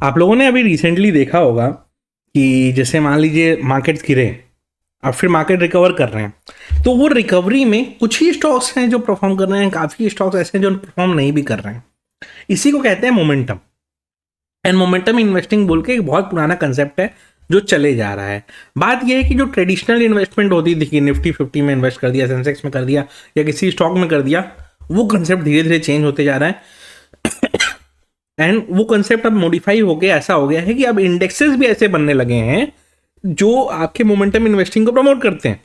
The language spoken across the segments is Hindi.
आप लोगों ने अभी रिसेंटली देखा होगा कि जैसे मान लीजिए मार्केट्स गिरे और फिर मार्केट रिकवर कर रहे हैं, तो वो रिकवरी में कुछ ही स्टॉक्स हैं जो परफॉर्म कर रहे हैं, काफ़ी स्टॉक्स ऐसे हैं जो परफॉर्म नहीं भी कर रहे हैं। इसी को कहते हैं मोमेंटम। एंड मोमेंटम इन्वेस्टिंग बोल के एक बहुत पुराना कंसेप्ट है जो चले जा रहा है। बात यह है कि जो ट्रेडिशनल इन्वेस्टमेंट होती थी कि निफ्टी 50 में इन्वेस्ट कर दिया, सेंसेक्स में कर दिया या किसी स्टॉक में कर दिया, वो कंसेप्ट धीरे धीरे चेंज होते जा रहा है। एंड वो कंसेप्ट अब मॉडिफाई हो गया, ऐसा हो गया है कि अब इंडेक्सेस भी ऐसे बनने लगे हैं जो आपके मोमेंटम इन्वेस्टिंग को प्रमोट करते हैं।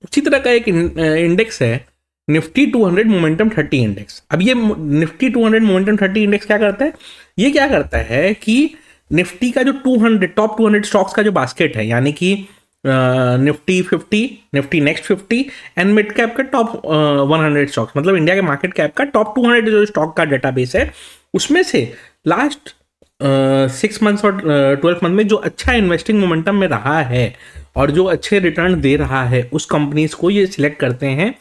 उसी तरह का एक इंडेक्स है निफ्टी 200 मोमेंटम 30 इंडेक्स। अब ये निफ्टी 200 मोमेंटम 30 इंडेक्स क्या करता है? ये क्या करता है कि निफ्टी का जो 200 टॉप 200 स्टॉक्स का जो बास्केट है, यानी कि Nifty 50, Nifty next 50 and mid cap का टॉप 100 स्टॉक्स, मतलब इंडिया के मार्केट कैप का टॉप 200 जो स्टॉक का डेटाबेस है, उसमें से लास्ट 6 मंथ्स और 12 मंथ में जो अच्छा इन्वेस्टिंग मोमेंटम में रहा है और जो अच्छे रिटर्न दे रहा है, उस कंपनीज को ये सिलेक्ट करते हैं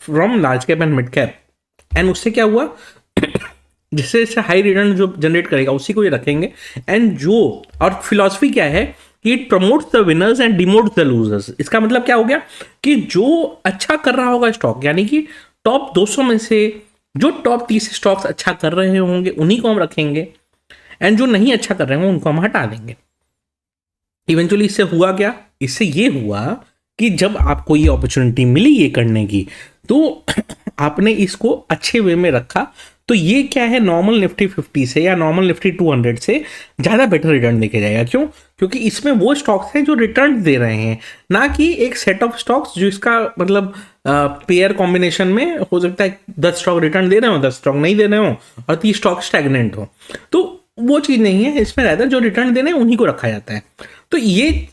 from large cap and mid cap. And उससे क्या हुआ, जिससे इससे हाई रिटर्न जो जनरेट करेगा उसी को ये रखेंगे। एंड जो और फिलॉसफी क्या है कि it promotes the winners and demotes the losers. इसका मतलब क्या हो गया कि जो अच्छा कर रहा होगा स्टॉक, यानी कि टॉप 200 में से जो टॉप 30 स्टॉक्स अच्छा कर रहे होंगे उन्हीं को हम रखेंगे, एंड जो नहीं अच्छा कर रहे होंगे उनको हम हटा देंगे। इवेंचुअली इससे हुआ क्या? इससे ये हुआ कि जब आपको ये अपॉर्चुनिटी मिली ये करने की, तो आपने इसको अच्छे वे में रखा। तो ये क्या है, नॉर्मल निफ्टी 50 से या नॉर्मल निफ्टी 200 से ज़्यादा बेटर रिटर्न देके जाएगा। क्यों? क्योंकि इसमें वो स्टॉक्स हैं जो रिटर्न दे रहे हैं, ना कि एक सेट ऑफ स्टॉक्स जो इसका मतलब पेयर कॉम्बिनेशन में हो सकता है 10 स्टॉक रिटर्न दे रहे हो, 10 स्टॉक नहीं दे रहे हो और 30 स्टॉक स्टैग्नेंट हो। तो वो चीज़ नहीं है इसमें, रहता जो रिटर्न देने हैं उन्हीं को रखा जाता है। तो ये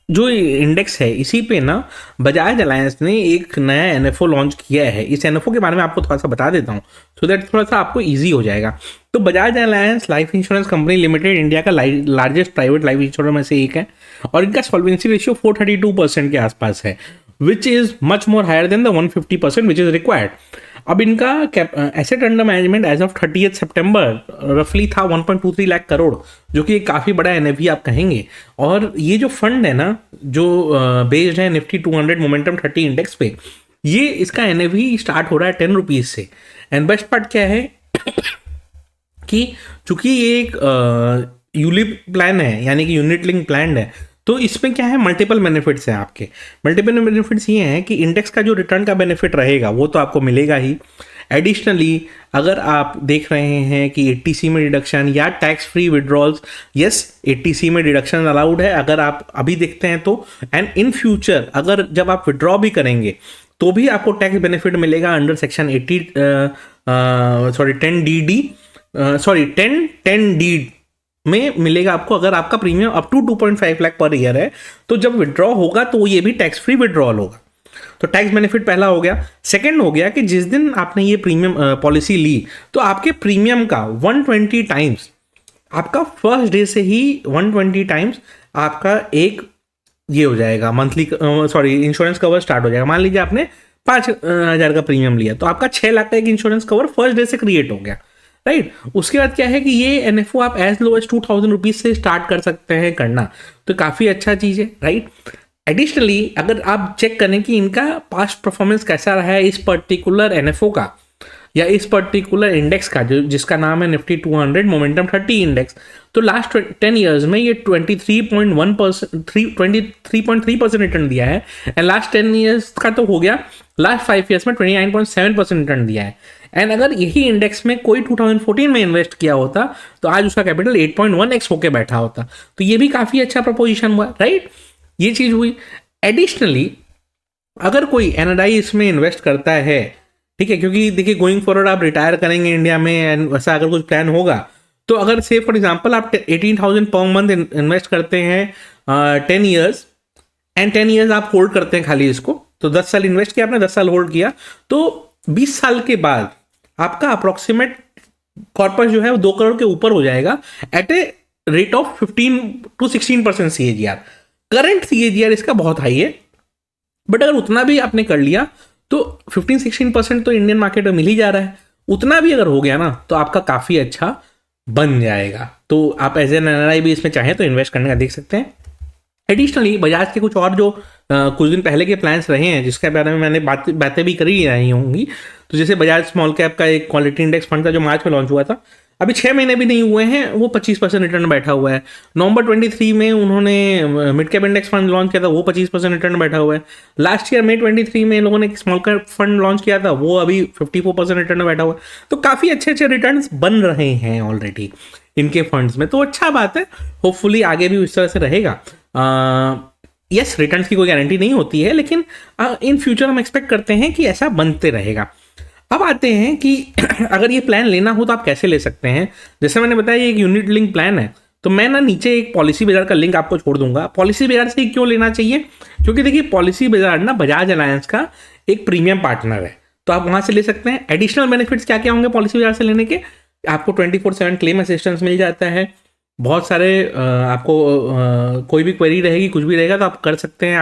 जो इंडेक्स है, इसी पे ना बजाज अलायंस ने एक नया एनएफओ लॉन्च किया है। इस एनएफओ के बारे में आपको थोड़ा सा बता देता हूँ सो दैट थोड़ा सा आपको इजी हो जाएगा। तो Bajaj alliance life insurance company limited India का लार्जेस्ट प्राइवेट लाइफ इंश्योरेंस में से एक है और इनका सॉल्वेंसी रेशियो 432% के आसपास है, which is much more higher than the 150% which is required. अब इनका asset under management as of 30 सितंबर रफली था 1.23 लाख करोड़, जो कि एक काफ़ी बड़ा एनएवी आप कहेंगे। और ये जो फंड है ना, जो बेस्ड है निफ्टी 200 मोमेंटम 30 इंडेक्स पे, ये इसका एनएवी स्टार्ट हो रहा है 10 रुपीज़ से। एंड बेस्ट पार्ट क्या है कि चूंकि ये एक यूलिप प्लान है, यानी कि यूनिट लिंक प्लान है, तो इसमें क्या है, मल्टीपल बेनिफिट्स हैं आपके। मल्टीपल बेनिफिट्स ये हैं कि इंडेक्स का जो रिटर्न का बेनिफिट रहेगा वो तो आपको मिलेगा ही। एडिशनली अगर आप देख रहे हैं कि एटीसी में डिडक्शन या tax free withdrawals, yes ATC में डिडक्शन अलाउड है अगर आप अभी देखते हैं तो। एंड इन फ्यूचर अगर जब आप विड्रॉ भी करेंगे तो भी आपको टैक्स बेनिफिट मिलेगा अंडर सेक्शन 10 डी में मिलेगा आपको, अगर आपका premium up to 2.5 lakh per year है। तो जब विड्रॉ होगा तो ये भी टैक्स फ्री विड्रॉल होगा। तो टैक्स बेनिफिट पहला हो गया। सेकंड हो गया कि जिस दिन आपने ये प्रीमियम पॉलिसी ली तो आपके प्रीमियम का 120 टाइम्स, आपका फर्स्ट डे से ही 120 टाइम्स आपका एक ये हो जाएगा मंथली, इंश्योरेंस कवर स्टार्ट हो जाएगा। मान लीजिए आपने 5,000 का प्रीमियम लिया तो आपका 6 लाख का एक इंश्योरेंस कवर फर्स्ट डे से क्रिएट हो गया, राइट। उसके बाद क्या है कि ये एनएफओ आप एज लो एज 2,000 रुपीज से स्टार्ट कर सकते हैं करना, तो काफ़ी अच्छा चीज़ है, राइट। एडिशनली अगर आप चेक करें कि इनका पास्ट परफॉर्मेंस कैसा रहा है इस पर्टिकुलर एनएफओ का या इस पर्टिकुलर इंडेक्स का, जो जिसका नाम है निफ्टी 200 मोमेंटम 30 इंडेक्स, तो लास्ट 10 ईयर्स में ये 23.3% रिटर्न दिया है। एंड लास्ट 10 ईयर्स का तो हो गया, लास्ट 5 ईयर्स में 29.7% रिटर्न दिया है। एंड अगर यही इंडेक्स में कोई 2014 में इन्वेस्ट किया होता तो आज उसका कैपिटल 8.1x होके बैठा होता। तो ये भी काफ़ी अच्छा प्रपोजिशन हुआ, राइट। ये चीज़ हुई। एडिशनली अगर कोई एनआरआई इसमें इन्वेस्ट करता है, ठीक है, क्योंकि देखिए गोइंग फॉरवर्ड आप रिटायर करेंगे इंडिया में एंड वैसा अगर कुछ प्लान होगा, तो अगर से फॉर एग्जांपल आप 18,000 पर मंथ इन्वेस्ट करते हैं 10 ईयर्स एंड 10 ईयर्स आप होल्ड करते हैं खाली इसको, तो 10 साल इन्वेस्ट किया आपने, 10 साल होल्ड किया, तो 20 साल के बाद आपका अप्रोक्सीमेट कॉर्पस जो है वो 2 करोड़ के ऊपर हो जाएगा at a rate of 15 to 16% CAGR। Current CAGR इसका बहुत हाई है, बट अगर उतना भी आपने कर लिया तो 15-16% तो इंडियन मार्केट में मिल ही जा रहा है। उतना भी अगर हो गया ना तो आपका काफ़ी अच्छा बन जाएगा। तो आप एज एन एनआरआई भी इसमें चाहें तो इन्वेस्ट करने का देख सकते हैं। एडिशनली बजाज के कुछ और जो कुछ दिन पहले के प्लान्स रहे हैं जिसके बारे में मैंने बातें भी करी रही होंगी, तो जैसे बजाज स्मॉल कैप का एक क्वालिटी इंडेक्स फंड था जो मार्च में लॉन्च हुआ था, अभी 6 महीने भी नहीं हुए हैं, वो 25% रिटर्न बैठा हुआ है। नवंबर 23 में उन्होंने mid cap index fund launch किया था, वो 25% रिटर्न बैठा हुआ है। लास्ट ईयर मई 23 में लोगों ने एक स्मॉल कैप फंड लॉन्च किया था, वो अभी 54% रिटर्न बैठा हुआ है। तो काफ़ी अच्छे अच्छे रिटर्न बन रहे हैं ऑलरेडी इनके फंड्स में, तो अच्छा बात है। होपफुली आगे भी इस तरह से रहेगा। यस, रिटर्न्स की कोई गारंटी नहीं होती है, लेकिन इन फ्यूचर हम एक्सपेक्ट करते हैं कि ऐसा बनते रहेगा। अब आते हैं कि अगर ये प्लान लेना हो तो आप कैसे ले सकते हैं। जैसे मैंने बताया ये एक यूनिट लिंक प्लान है, तो मैं ना नीचे एक पॉलिसी बाजार का लिंक आपको छोड़ दूंगा। पॉलिसी बाजार से क्यों लेना चाहिए, क्योंकि देखिए पॉलिसी बाजार ना बजाज अलायंस का एक प्रीमियम पार्टनर है, तो आप वहां से ले सकते हैं। एडिशनल बेनिफिट्स क्या क्या होंगे पॉलिसी बाजार से लेने के, आपको 24/7 क्लेम असिस्टेंस मिल जाता है। बहुत सारे आपको कोई भी क्वेरी रहेगी, कुछ भी रहेगा तो आप कर सकते हैं,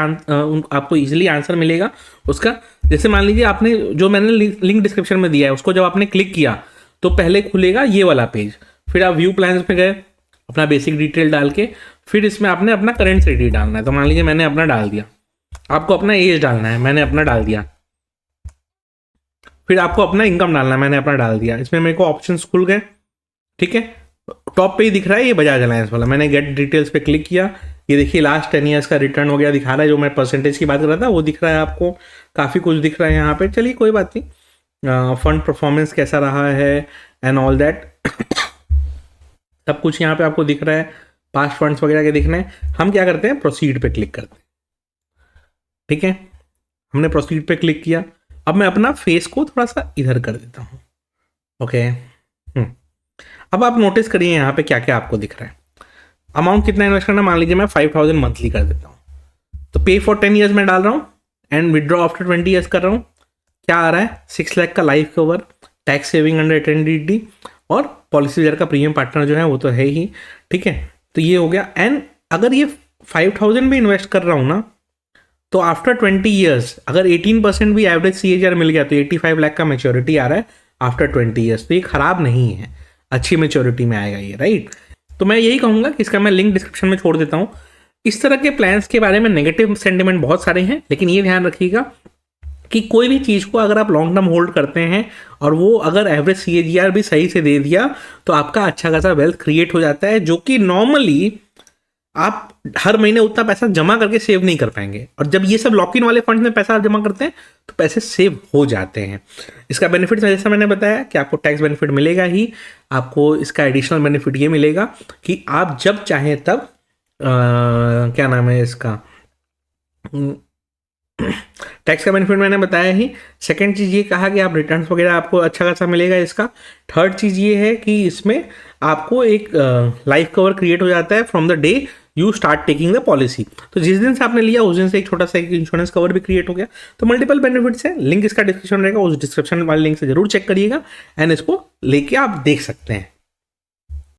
आपको इजीली आंसर मिलेगा उसका। जैसे मान लीजिए आपने जो मैंने लिंक डिस्क्रिप्शन में दिया है उसको जब आपने क्लिक किया तो पहले खुलेगा ये वाला पेज, फिर आप व्यू प्लान्स पे गए, अपना बेसिक डिटेल डाल के फिर इसमें आपने अपना करंट सिटी डालना है। तो मान लीजिए मैंने अपना डाल दिया, आपको अपना एज डालना है, मैंने अपना डाल दिया। फिर आपको अपना इनकम डालना है, मैंने अपना डाल दिया। इसमें मेरे को ऑप्शंस खुल गए, ठीक है। टॉप पे ही दिख रहा है ये बजाज अलायंस वाला, मैंने गेट डिटेल्स पे क्लिक किया, ये देखिए लास्ट 10 ईयर्स का रिटर्न वगैरह दिखा रहा है, जो मैं परसेंटेज की बात कर रहा था वो दिख रहा है आपको, काफ़ी कुछ दिख रहा है यहाँ पे। चलिए कोई बात नहीं, फंड परफॉर्मेंस कैसा रहा है एंड ऑल दैट सब कुछ यहाँ पे आपको दिख रहा है, पास्ट फंड्स वगैरह के दिख रहे हैं। हम क्या करते हैं, प्रोसीड पे क्लिक करते हैं, ठीक है। हमने प्रोसीड पे क्लिक किया, अब मैं अपना फेस को थोड़ा सा इधर कर देता हूँ, ओके। अब आप नोटिस करिए यहाँ पे क्या क्या आपको दिख रहा है। अमाउंट कितना इन्वेस्ट करना, मान लीजिए मैं 5000 मंथली कर देता हूँ, तो पे फॉर 10 ईयर्स में डाल रहा हूँ एंड विदड्रॉ आफ्टर 20 ईयर्स कर रहा हूँ। क्या आ रहा है, 6 लाख का life cover, tax saving under 10DD और पॉलिसी बाजार का प्रीमियम पार्टनर जो है वो तो है ही, ठीक है। तो ये हो गया। एंड अगर ये 5000 भी इन्वेस्ट कर रहा हूँ ना, तो आफ्टर 20 ईयर्स अगर 18% भी एवरेज CAGR मिल गया तो 85 लाख का मेच्योरिटी आ रहा है आफ्टर 20 ईयर्स। तो ये खराब नहीं है, अच्छी मेच्योरिटी में आएगा ये, राइट। तो मैं यही कहूँगा कि इसका मैं लिंक डिस्क्रिप्शन में छोड़ देता हूँ। इस तरह के प्लान्स के बारे में नेगेटिव सेंटिमेंट बहुत सारे हैं, लेकिन ये ध्यान रखिएगा कि कोई भी चीज़ को अगर आप लॉन्ग टर्म होल्ड करते हैं और वो अगर एवरेज CAGR भी सही से दे दिया तो आपका अच्छा खासा वेल्थ क्रिएट हो जाता है, जो कि नॉर्मली आप हर महीने उतना पैसा जमा करके सेव नहीं कर पाएंगे। और जब ये सब लॉक इन वाले फंड में पैसा आप जमा करते हैं तो पैसे सेव हो जाते हैं। इसका बेनिफिट जैसा मैंने बताया कि आपको टैक्स बेनिफिट मिलेगा ही, आपको इसका एडिशनल बेनिफिट ये मिलेगा कि आप जब चाहें तब क्या नाम है इसका, टैक्स का बेनिफिट मैंने बताया ही। सेकंड चीज़ ये कहा कि आप रिटर्न्स वगैरह आपको अच्छा खासा मिलेगा इसका। थर्ड चीज़ ये है कि इसमें आपको एक लाइफ कवर क्रिएट हो जाता है from the day you start taking the policy. तो जिस दिन से आपने लिया उस दिन से एक छोटा सा एक इंश्योरेंस कवर भी क्रिएट हो गया। तो मल्टीपल बेनिफिट्स है, लिंक इसका डिस्क्रिप्शन रहेगा, उस डिस्क्रिप्शन वाले लिंक से जरूर चेक करिएगा एंड इसको लेके आप देख सकते हैं।